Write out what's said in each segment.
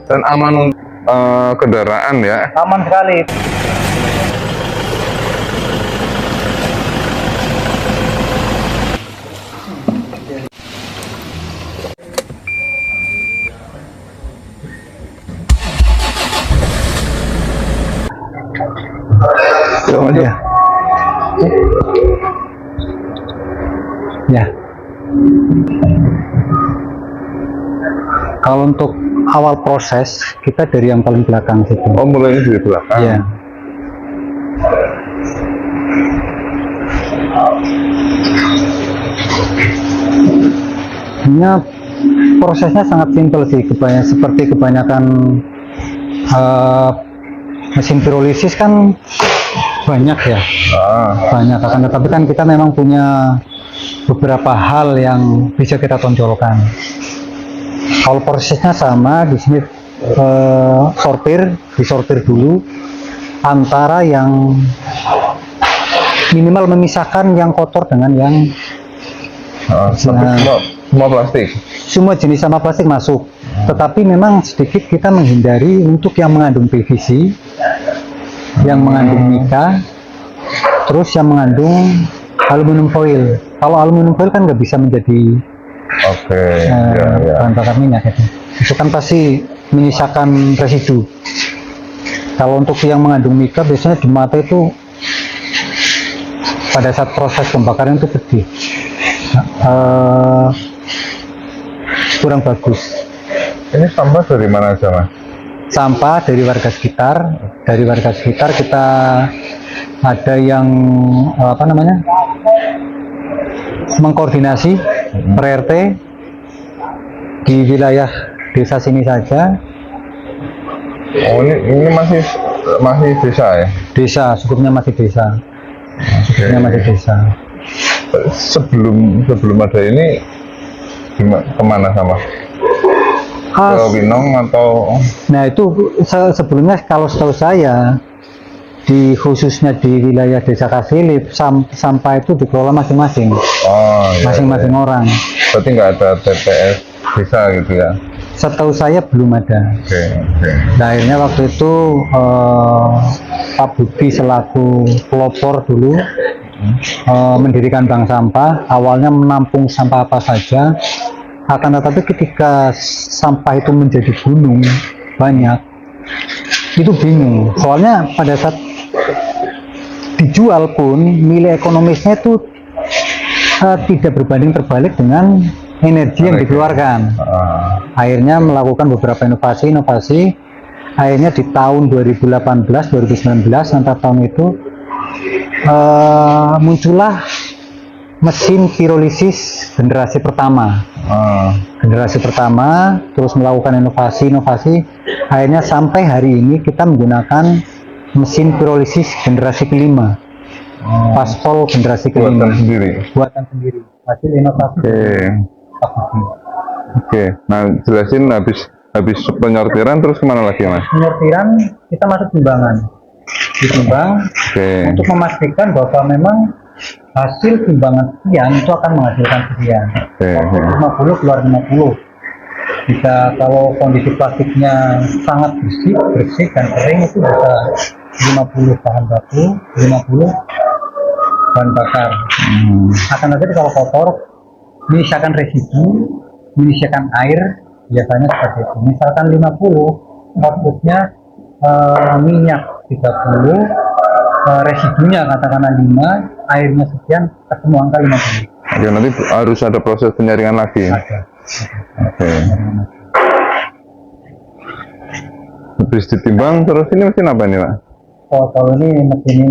Dan aman kendaraan ya. Aman sekali. Ya. Ya. Kalau untuk awal proses kita dari yang paling belakang situ. Oh, mulainya dari belakang. Ya. Ini prosesnya sangat simpel sih, seperti kebanyakan mesin pirolisis kan banyak ya, banyak. Akan tetapi kan kita memang punya beberapa hal yang bisa kita tonjolkan. Kalau prosesnya sama di sini, disortir dulu antara yang minimal memisahkan yang kotor dengan yang semua plastik. Semua jenis sampah plastik masuk, tetapi memang sedikit kita menghindari untuk yang mengandung PVC, yang mengandung mica, terus yang mengandung aluminium foil. Kalau aluminium foil kan nggak bisa menjadi bahan bakar minyak itu kan pasti menyisakan residu. Kalau untuk yang mengandung mica biasanya di mata itu pada saat proses pembakaran itu pedih, kurang bagus. Ini sampah dari mana aja, Mas? Sampah dari warga sekitar. Dari warga sekitar kita ada yang mengkoordinasi per RT di wilayah desa sini saja. Oh, ini masih desa ya? Desa, cukupnya masih desa. Cukupnya masih desa. Sebelum ada ini kemana sama? Ke Winong atau? Nah itu sebelumnya kalau setahu saya khususnya di wilayah desa Kasilip sampah itu dikelola masing-masing. Masing-masing orang. Berarti nggak ada TPS desa gitu ya? Setahu saya belum ada. Nah, akhirnya waktu itu Pak Budi selaku pelopor dulu mendirikan bank sampah. Awalnya menampung sampah apa saja. Akan tetapi ketika sampah itu menjadi gunung banyak, itu bingung. Soalnya pada saat dijual pun nilai ekonomisnya itu tidak berbanding terbalik dengan energi yang dikeluarkan. Akhirnya melakukan beberapa inovasi. Akhirnya di tahun 2018-2019 antara tahun itu muncullah mesin pirolisis generasi pertama. Generasi pertama, terus melakukan inovasi. Akhirnya sampai hari ini kita menggunakan mesin pirolisis generasi kelima. Paspol generasi kelima. Buatan sendiri. Hasil inovasi. Oke. Nah, jelasin habis penyortiran terus kemana lagi, Mas? Penyortiran kita masuk timbangan. Ditimbang untuk memastikan bahwa memang hasil timbangan sekian itu akan menghasilkan sekian. 50 keluar 50. Jika kalau kondisi plastiknya sangat bersih dan kering itu bisa 50 bahan baku, 50 bahan bakar. Akan tetapi kalau kotor, menyisakan residu, menyisakan air, biasanya seperti itu. Misalkan 50, outputnya minyak 30, residunya katakanlah 5, airnya sekian, ketemu angka 50. Oke, nanti harus ada proses penyaringan lagi. Oke. Habis ditimbang terus ini mesin apa nih, Pak? Oh, kalau ini mesin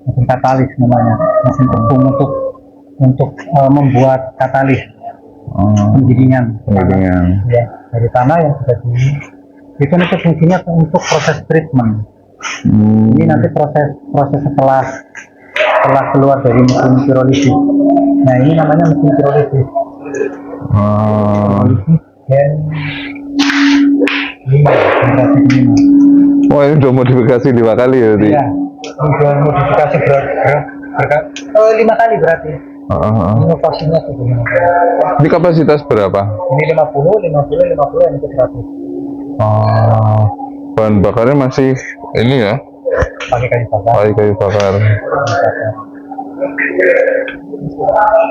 mesin katalis namanya, mesin tepung untuk membuat katalis. Penggilingan. Ya, dari tanah yang sudah itu nanti fungsinya untuk proses treatment. Ini nanti proses setelah keluar dari mesin pirolisis. Nah, ini namanya mesin pirolisis. Gen 5, generasi 5. Oh, ini udah modifikasi 5 kali ya? Iya, udah modifikasi 5 kali berarti. Inovasinya sebenarnya. Ini kapasitas berapa? Ini 50, 50, 50, yang itu 100. Bahan bakarnya masih ini ya, Pakai kayu bakar. kayu bakar.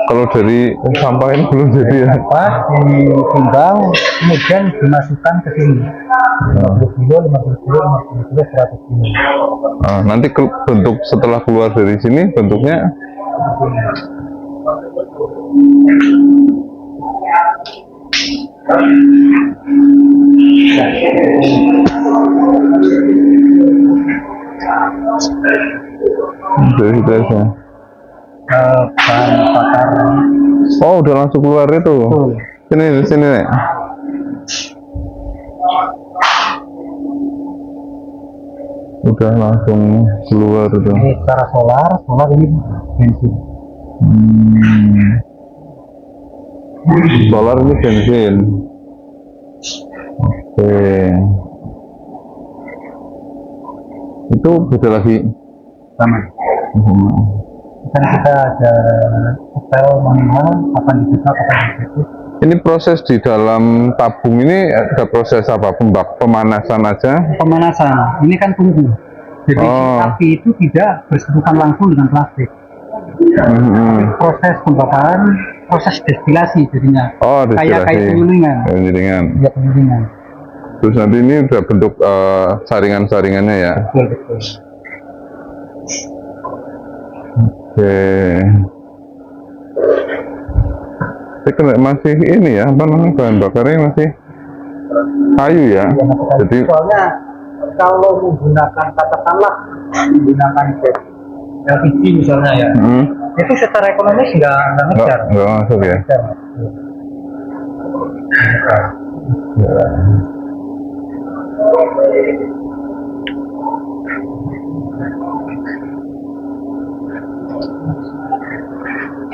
Kalau dari sampah ini belum jadi ya? Pas ditimbang, kemudian dimasukkan ke sini. 50 kilo, 50 kilo, 50 kilo, 100 kilo. Nanti bentuk setelah keluar dari sini bentuknya dari aja. Bahan bakar. Oh, udah langsung keluar itu. Sini, sini nih. Udah langsung keluar itu. Ini secara solar ini bensin. Solar ini bensin. Oke. Itu beda lagi. Sama. Kan kita ada hotel manual, kapan dibuka, kapan ditutup. Ini proses di dalam tabung ini ada proses apa? Pemanasan aja? Pemanasan. Ini kan tunggu. Jadi api itu tidak bersentuhan langsung dengan plastik. Proses pembakaran, proses destilasi jadinya. Destilasi. Kayak penyulingan. Ya, penyulingan. Terus nanti ini udah bentuk saringan-saringannya ya? Betul. Oke. Masih ini ya, apa namanya, bahan bakarnya masih kayu ya? Jadi soalnya kalau menggunakan katakanlah LPG misalnya ya, itu secara ekonomis nggak ngejar. Nggak masuk ya?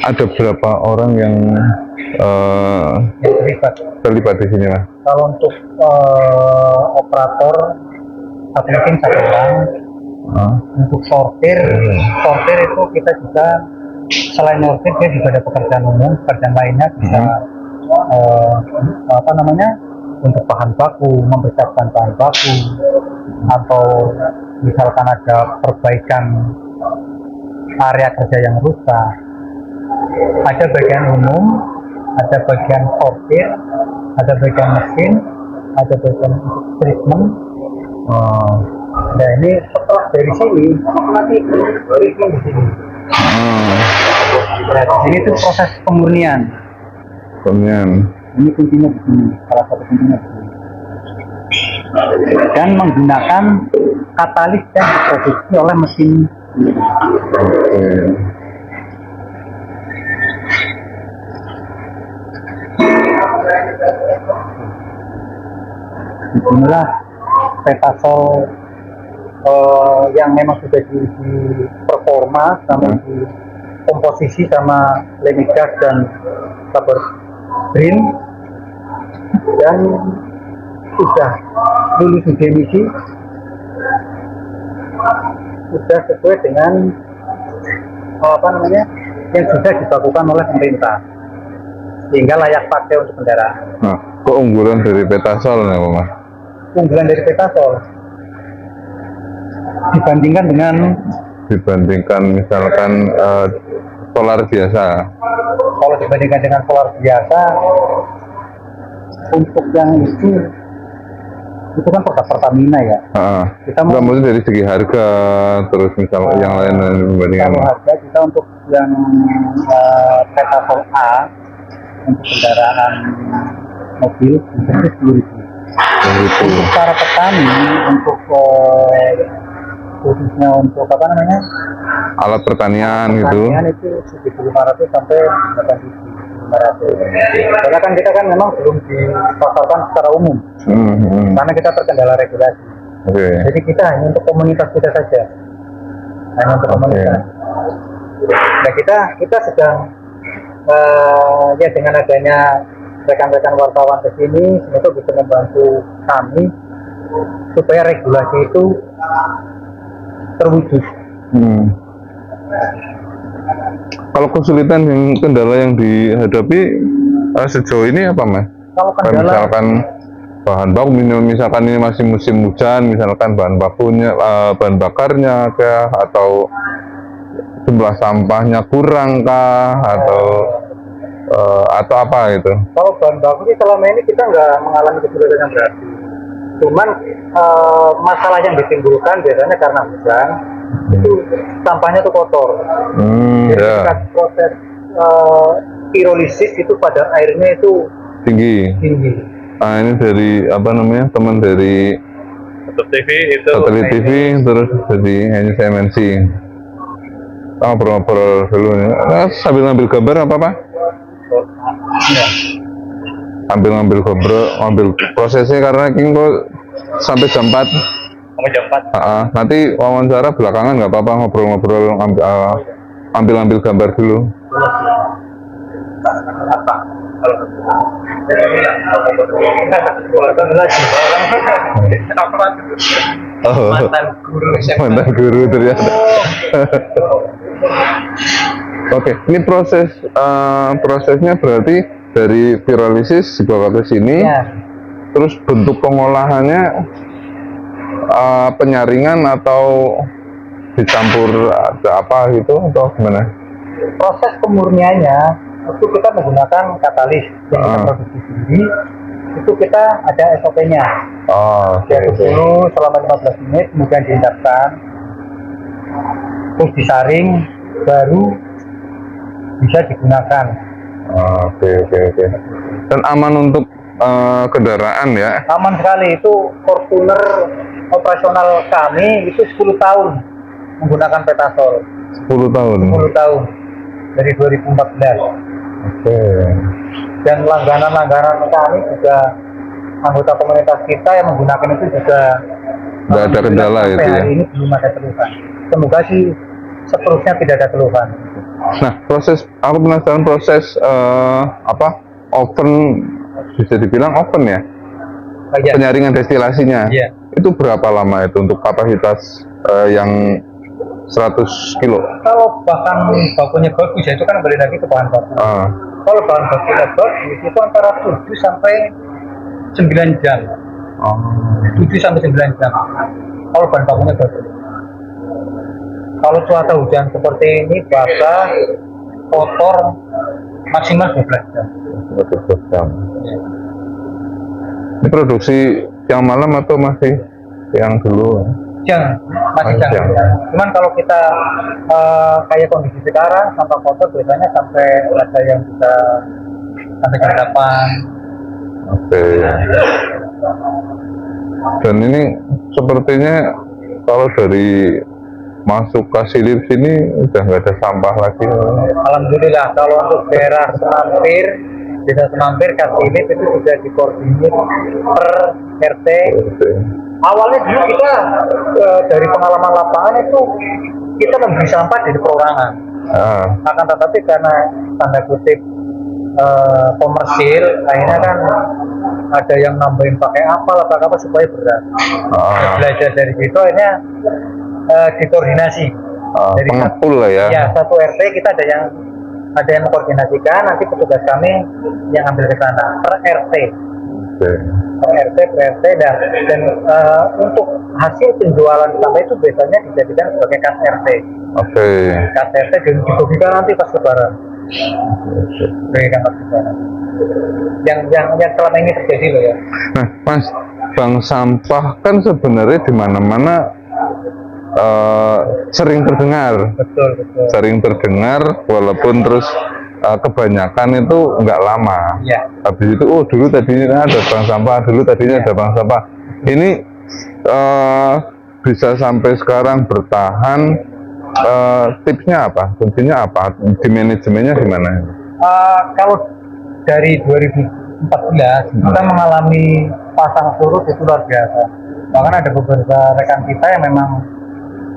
Ada berapa orang yang terlibat di sini lah? Kalau untuk operator mungkin 1 orang. Untuk sortir itu kita juga selain sortir dia juga ada pekerjaan umum, pekerjaan lainnya bisa untuk bahan baku, mempersiapkan bahan baku, atau misalkan ada perbaikan area kerja yang rusak. Ada bagian umum, ada bagian sortir, ada bagian mesin, ada bagian treatment. Nah, ini setelah dari sini nanti treatment di sini. Nah, ini tuh proses pemurnian. Ini kuncinya di sini, salah satu kuncinya di sini. Dan menggunakan katalis yang diproduksi oleh mesin. Inilah petasol yang memang sudah diuji performa sama di komposisi sama lemigas dan sabar green, dan sudah lulus uji emisi, sudah sesuai dengan yang sudah dilakukan oleh pemerintah, sehingga layak pakai untuk kendaraan. Nah, keunggulan dari petasol nih, Mas? Keunggulan dari petasol dibandingkan misalkan solar biasa. Kalau dibandingkan dengan solar biasa, untuk yang itu kan produk Pertamina ya. Kita mau dari segi harga, terus misalnya yang lain dibandingkan. Kalau harga kita untuk yang petasol A untuk kendaraan mobil itu 10.000. Untuk para petani, untuk khususnya untuk alat pertanian gitu. Pertanian itu 1.500 sampai 8.500. Karena kan kita kan memang belum dipasarkan secara umum, karena kita terkendala regulasi. Jadi kita hanya untuk komunitas kita saja, komunitas. Nah, kita sedang ya dengan adanya rekan-rekan wartawan ke sini, semoga bisa membantu kami supaya regulasi itu terwujud. Kalau kesulitan yang kendala yang dihadapi sejauh ini apa Mas? Kalau Kayak kendala misalkan bahan baku, misalkan ini masih musim hujan, misalkan bahan bakunya, bahan bakarnya kah, atau jumlah sampahnya kurang kah, atau apa gitu? kalau bahan baku sih selama ini kita nggak mengalami kesulitan yang berarti. Cuman masalah yang ditimbulkan biasanya karena hujan itu sampahnya tuh kotor. Jadi Ya, ketika proses pirolisis itu kadar airnya itu tinggi. tinggi. Nah, ini dari apa namanya, teman dari TV itu satelit TV, terus jadi hanya CMNC. Kita ngobrol-ngobrol dulu nih. Nah, sambil ngambil gambar apa Pak? Ya. Sambil ngambil gambar, ngambil prosesnya karena ini kok sampai jam 4. sama jam 4. Nanti wawancara belakangan nggak apa-apa, ngobrol-ngobrol, ambil gambar dulu. Oh, Mantan guru SMA. mantan guru ternyata. Oke, ini prosesnya berarti dari pirolisis dibawa ke sini, Ya. terus bentuk pengolahannya penyaringan atau dicampur ada apa gitu atau gimana? Proses pemurniannya itu kita menggunakan katalis yang kita produksi sendiri. Itu kita ada SOP-nya. Oh, oke. Diaduk dulu selama 15 menit, kemudian diendapkan, terus disaring, baru bisa digunakan. Oke. Dan aman untuk kendaraan ya? Aman sekali, itu Fortuner operasional kami itu 10 tahun menggunakan Petasol. 10 tahun. 10 tahun dari 2014. Oke. Dan langganan-langganan kami juga, anggota komunitas kita yang menggunakan itu juga Nggak ada kendala sampai itu ya? hari ini belum ada keluhan. Semoga sih seterusnya tidak ada keluhan. Nah, aku penasaran proses oven, bisa dibilang oven ya? Ya. Penyaringan destilasinya. Iya. Itu berapa lama itu untuk kapasitas yang 100 kilo? Kalau bahan bakunya bagus ya itu kan balik lagi ke bahan baku. Kalau bahan bakunya bagus itu antara 7 sampai 9 jam. 7 sampai 9 jam. Kalau bahan bakunya bagus. Kalau cuaca hujan seperti ini, basah, kotor, maksimal 12 jam. 12 jam. Ini produksi yang malam atau masih yang dulu? Masih jam. Cuman kalau kita kayak kondisi sekarang, sampah kotor biasanya sampai ada yang bisa sampai jam 8. Oke. Dan ini sepertinya kalau dari masuk ke Silir sini udah nggak ada sampah lagi. Alhamdulillah, kalau untuk daerah Semampir, desa Semampir, Kasilip itu sudah dikoordinir per RT. Awalnya dulu kita dari pengalaman lapangan itu kita memberi sampah dari perorangan. Akan tetapi karena tanda kutip komersil, akhirnya kan ada yang nambahin pakai apa supaya berat. Belajar dari situ akhirnya dikoordinasi. Dari pengepul lah ya. Ya, satu RT kita ada yang mengkoordinasikan, nanti petugas kami yang ambil ke sana per RT. Per RT dan untuk hasil penjualan sampah itu biasanya dijadikan sebagai kas RT. Kas RT dan dibagikan nanti pas lebaran. Bagikan pas lebaran. Yang selama ini terjadi loh ya. Nah, Mas, bank sampah kan sebenarnya di mana-mana sering terdengar. Betul. Sering terdengar, walaupun terus kebanyakan itu nggak lama. Ya. Habis itu, dulu tadinya ada bank sampah, ada bank sampah. Ini bisa sampai sekarang bertahan. Tipsnya apa? Kuncinya apa? Di manajemennya gimana? Kalau dari 2014 kita mengalami pasang surut itu luar biasa. Bahkan ada beberapa rekan kita yang memang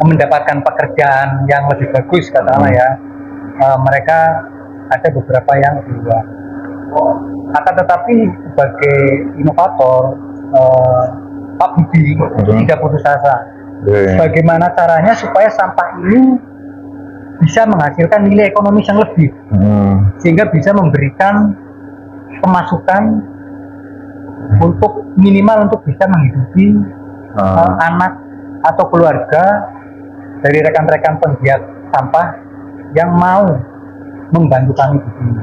mendapatkan pekerjaan yang lebih bagus katakanlah ya. Mereka ada beberapa yang keluar. Akan tetapi sebagai inovator, Pak Budi tidak putus asa. Bagaimana caranya supaya sampah ini bisa menghasilkan nilai ekonomis yang lebih, sehingga bisa memberikan pemasukan untuk minimal untuk bisa menghidupi anak atau keluarga dari rekan-rekan penggiat sampah yang mau membantu kami di sini.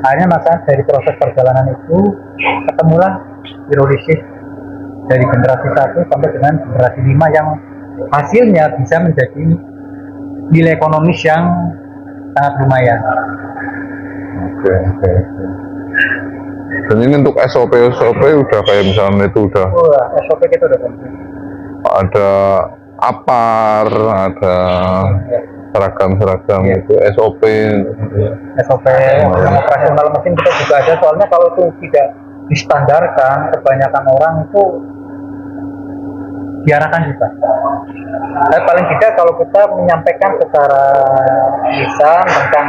Akhirnya maka dari proses perjalanan itu ketemulah hidrolisis dari generasi 1 sampai dengan generasi 5 yang hasilnya bisa menjadi nilai ekonomis yang sangat lumayan. Oke. Dan ini untuk SOP udah kayak misalnya itu udah. SOP kita udah komplit. Ada APAR, ada seragam itu SOP yang operasional mesin kita juga ada, soalnya kalau itu tidak distandarkan kebanyakan orang itu diarahkan juga. Paling tidak kalau kita menyampaikan secara lisan tentang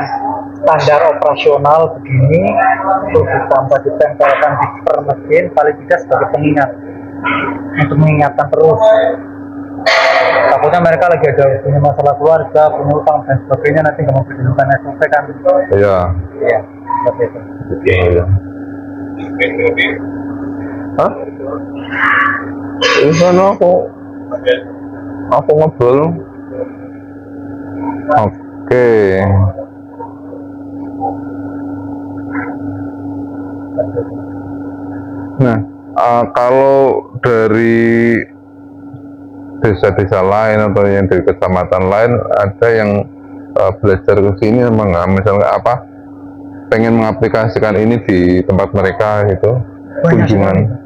standar operasional begini untuk ditambah ditempelkan di per mesin, paling tidak sebagai pengingat untuk mengingatkan terus. Takutnya mereka lagi ada punya masalah keluarga, punya utang dan sebagainya, nanti nggak mau berdasarkan SOP kan? Iya, seperti itu. Iya. Hah? Di sana aku ngobrol. Oke. Nah, kalau dari desa-desa lain atau yang dari kecamatan lain ada yang belajar ke sini emang nggak, misalnya apa pengen mengaplikasikan ini di tempat mereka gitu, kunjungan.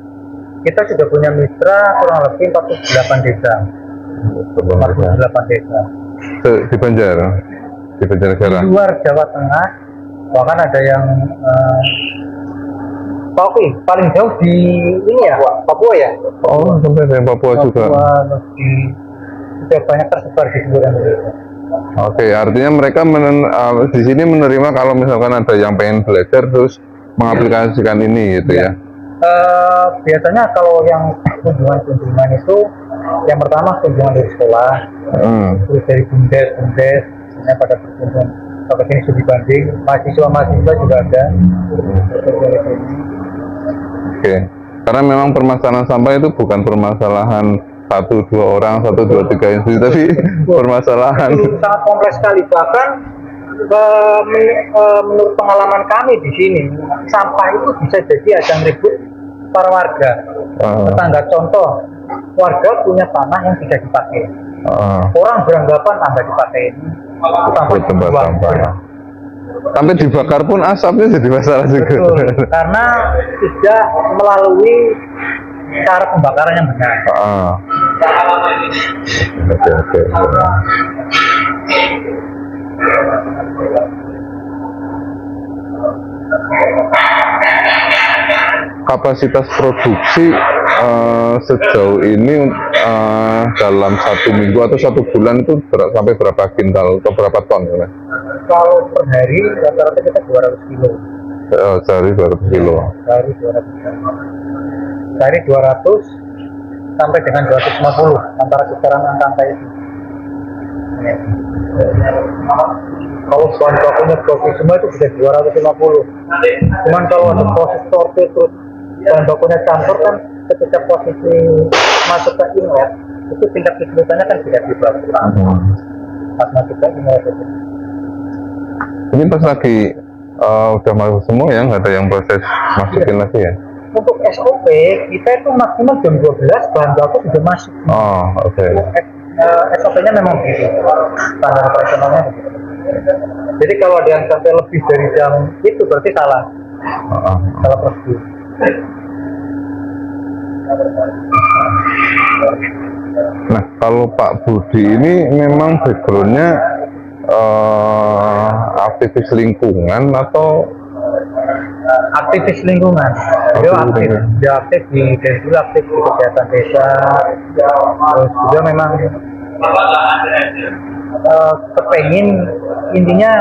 Kita sudah punya mitra kurang lebih 48 desa. 48 desa. Di Banjarnegara. Di luar Jawa Tengah, bahkan ada yang paling jauh di ini ya, Papua ya. Oh, sampai dari Papua juga. Sudah banyak tersebar di seluruh Indonesia. Oke, artinya mereka di sini menerima kalau misalkan ada yang pengen belajar terus mengaplikasikan ini gitu ya. Biasanya kalau yang kunjungan itu yang pertama kunjungan dari sekolah, terus dari bumdes, misalnya pada berkunjung ke sini studi banding, mahasiswa juga ada. Oke, karena memang permasalahan sampah itu bukan permasalahan 1-2 orang, 1-2-3 institusi, tapi permasalahan itu sangat kompleks sekali. Bahkan menurut pengalaman kami di sini, sampah itu bisa jadi ajang ribut para warga. Tetangga contoh, warga punya tanah yang tidak dipakai. Orang beranggapan nggak dipakai ini sampai tempat sampah. Sampai dibakar pun asapnya jadi masalah juga. Betul, karena tidak melalui cara pembakaran yang benar. Oke. Kapasitas produksi sejauh ini dalam 1 minggu atau 1 bulan itu sampai berapa kintal atau berapa ton? Kalau per hari rata-rata kita 200 kilo. Sehari 200 kilo. Sehari 200 sampai dengan 250 antara kisaran angka itu. Kalau bahan bakunya proses semua itu bisa 250. Cuman kalau ada proses sortir terus bahan bakunya campur kan, ketika posisi masuk ke inlet itu tingkat kesulitannya kan tidak berkurang. Pas masuk ke inlet itu. Ini pas lagi udah masuk semua ya, nggak ada yang proses masukin lagi ya? Untuk SOP kita itu maksimal jam 12 bahan baku sudah masuk. Oke. SOP-nya memang begitu, standar operasionalnya begitu. Jadi kalau ada yang sampai lebih dari jam itu berarti salah prosedur. Nah, kalau Pak Budi ini memang backgroundnya aktivis lingkungan atau aktivis lingkungan? Dia aktif di desa, aktif di kesehatan desa, terus juga memang kepengen intinya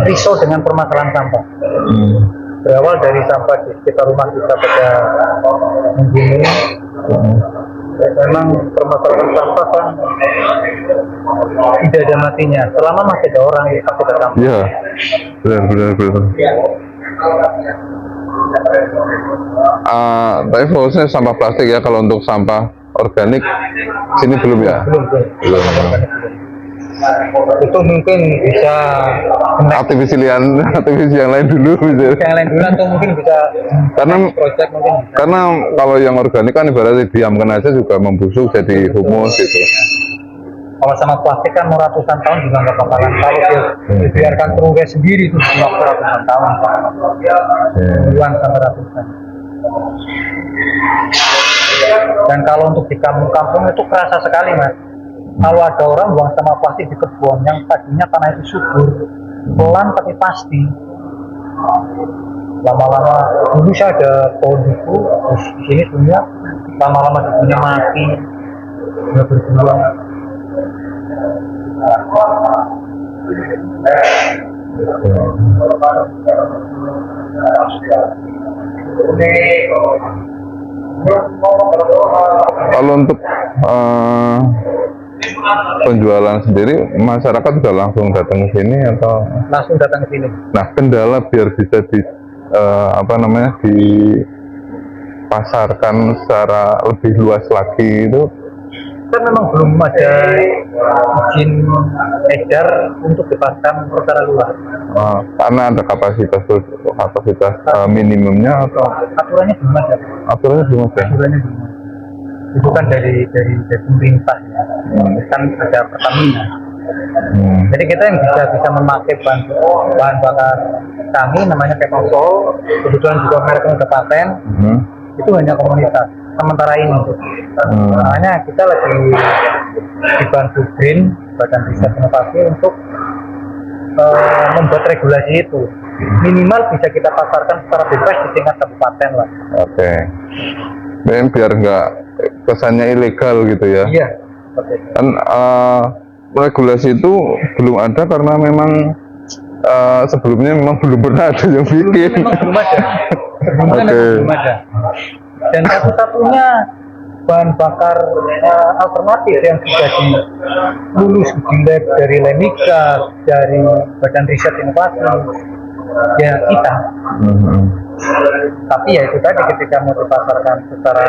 risau dengan permasalahan sampah. Berawal dari sampah di sekitar rumah kita pada minggu ini. Memang permasalahan sampah kan tidak ada matinya selama masih ada orang yang takut datang. Iya, benar. Tapi fokusnya sampah plastik ya. Kalau untuk sampah organik sini belum ya? Belum. Itu mungkin bisa Aktivis yang lain dulu bisa. yang lain dulu atau mungkin bisa Karena project mungkin bisa. Karena kalau yang organik kan ibaratnya diamkan aja juga membusuk jadi humus gitu. Kalau sama plastik kan mau ratusan tahun juga nggak bakalan. Kalau dibiarkan terurai sendiri itu cuma ratusan tahun. Puluhan sampai ratusan. Dan kalau untuk di kampung-kampung itu kerasa sekali mas. Kalau ada orang buang sampah plastik di kebun yang tadinya tanah itu subur, pelan tapi pasti. Lama-lama dulu saya ada pohon itu, terus di sini punya, lama-lama punya mati, nggak berbuang. Kalau untuk penjualan sendiri, masyarakat sudah langsung datang ke sini atau Langsung datang ke sini. nah kendala biar bisa dipasarkan secara lebih luas lagi itu Kan memang belum ada izin edar untuk dipasarkan secara luas. karena ada kapasitas minimumnya atau Aturannya belum ada. aturannya belum ada. Aturannya belum ada. Itu kan dari pemerintah ya. Kan ada Pertamina. Jadi kita yang bisa memakai bahan bakar kami namanya Keponsol, kebetulan juga mereknya udah paten, itu hanya komunitas sementara ini. Makanya kita lagi dibantu Green, Badan Riset Inovasi untuk membuat regulasi itu. Minimal bisa kita pasarkan secara bebas di tingkat kabupaten lah. Oke. Dan biar nggak kesannya ilegal gitu ya. Iya. Seperti itu. Kan regulasi itu belum ada karena memang sebelumnya memang belum pernah ada yang bikin. Memang belum ada. Sebelumnya Oke. memang belum ada. Dan satu-satunya bahan bakar alternatif yang sudah lulus uji lab dari Lemika, dari Badan Riset Inovasi, ya kita. Tapi ya itu tadi ketika mau dipasarkan secara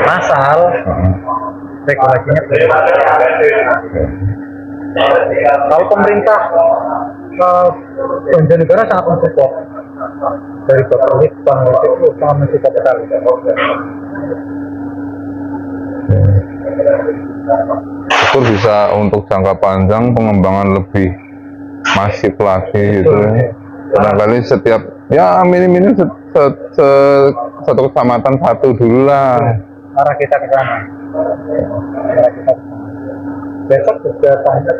massal, regulasinya belum. Kalau pemerintah belanja negara sangat mensupport dari Bapak Wid, Bang itu sangat mensupport sekali. Itu bisa untuk jangka panjang pengembangan lebih masif lagi gitu. Barangkali setiap ya minim satu kecamatan satu dulu lah. Arah kita ke sana. Besok juga banyak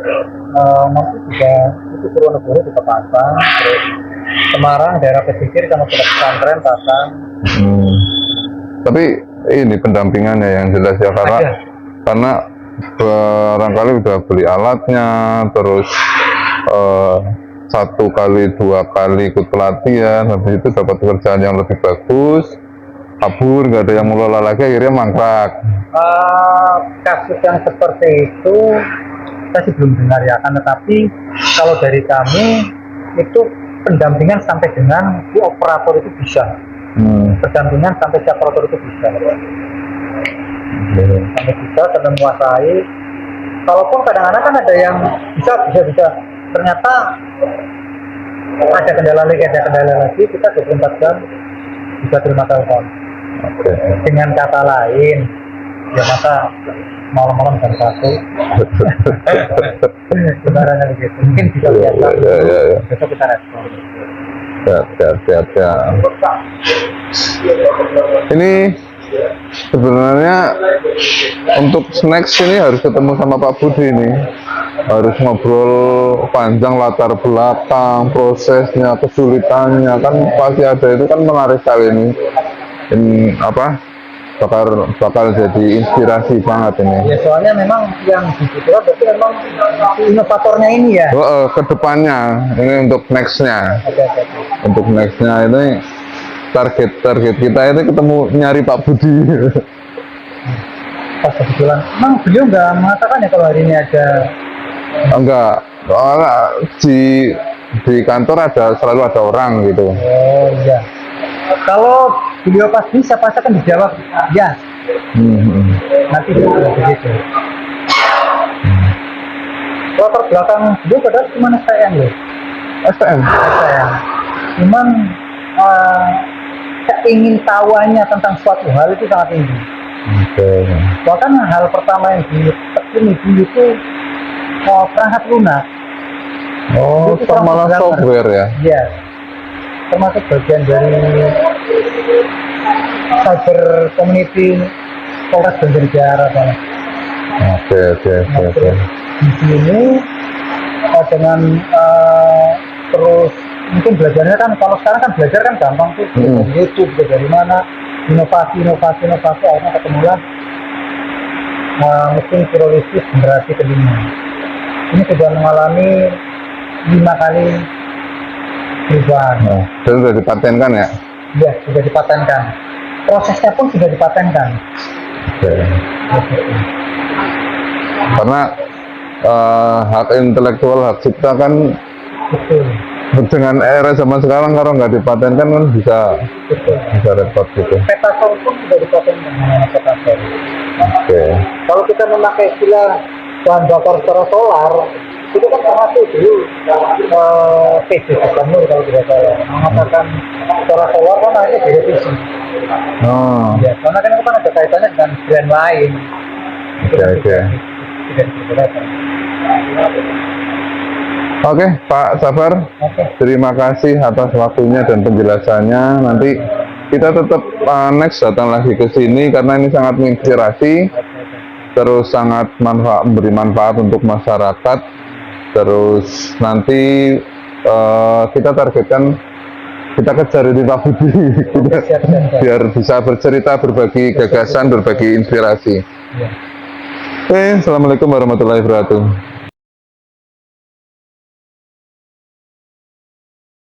nanti juga itu Purworejo juga pasang, terus Semarang daerah pesisir sama dekat pesantren pasang. Tapi ini pendampingannya yang jelas ya karena barangkali udah beli alatnya terus 1 kali 2 kali ikut pelatihan, habis itu dapat pekerjaan yang lebih bagus, kabur, nggak ada yang mengelola lagi, akhirnya mangkrak. Kasus yang seperti itu saya sih belum dengar ya, tetapi kalau dari kami itu pendampingan sampai dengan si operator itu bisa. Pendampingan sampai si operator itu bisa. Sampai bisa menguasai. Kalaupun kadang-kadang kan ada yang bisa, ternyata ada kendala lagi, kita 24 jam bisa terima telepon. Dengan kata lain, ya masa malam-malam jam 1 sebenarnya begitu. Mungkin bisa biasa besok kita respon. Ya. Ini sebenarnya untuk snacks ini harus ketemu sama Pak Budi ini, harus ngobrol panjang latar belakang prosesnya, kesulitannya kan pasti ada, itu kan menarik sekali ini bakal jadi inspirasi banget ini. Ya soalnya memang yang dibutuhkan berarti memang inovatornya ini ya. Kedepannya ini untuk nextnya. Untuk nextnya ini target kita itu ketemu nyari Pak Budi. pas kebetulan. Emang beliau nggak mengatakan ya kalau hari ini ada? Enggak, di kantor selalu ada orang gitu. Oh iya. Kalau beliau pas bisa pasti akan dijawab ya. Nanti begitu. Latar belakang beliau padahal cuma STM loh. STM. STM. Cuman keingintahuannya tentang suatu hal itu sangat tinggi. Oke. Bahkan hal pertama yang ditekuni dulu itu perangkat lunak. Oh, Itu malah programmer. software ya? Iya. Termasuk bagian dari cyber community Polres Banjarnegara. Oke. Di sini dengan terus mungkin belajarnya kan kalau sekarang kan belajar kan gampang tuh dari YouTube dari mana inovasi akhirnya ketemulah mesin pirolisis generasi kelima. Ini sudah mengalami 5 kali perubahan. Dan sudah dipatenkan ya? Iya, sudah dipatenkan. Prosesnya pun sudah dipatenkan. Oke. Karena hak intelektual, hak cipta kan Betul. dengan era zaman sekarang kalau nggak dipatenkan kan bisa repot gitu. Petafor pun sudah dipatenkan namanya petafor. Oke. Kalau kita memakai istilah bahan bakar secara solar, itu kan termasuk dulu PJ Gubernur kalau tidak salah mengatakan secara solar kan hanya direvisi. Oh. Ya, karena kan itu kan ada kaitannya dengan brand lain. Oke. Tidak diperbolehkan. Oke, Pak Sabar, Oke. terima kasih atas waktunya dan penjelasannya. Nanti kita tetap next datang lagi ke sini karena ini sangat menginspirasi, terus sangat memberi manfaat untuk masyarakat. Terus nanti kita targetkan, kita kejar ini Pak Budi, Siap. biar bisa bercerita, berbagi gagasan, berbagi inspirasi. Ya. Oke, assalamualaikum warahmatullahi wabarakatuh.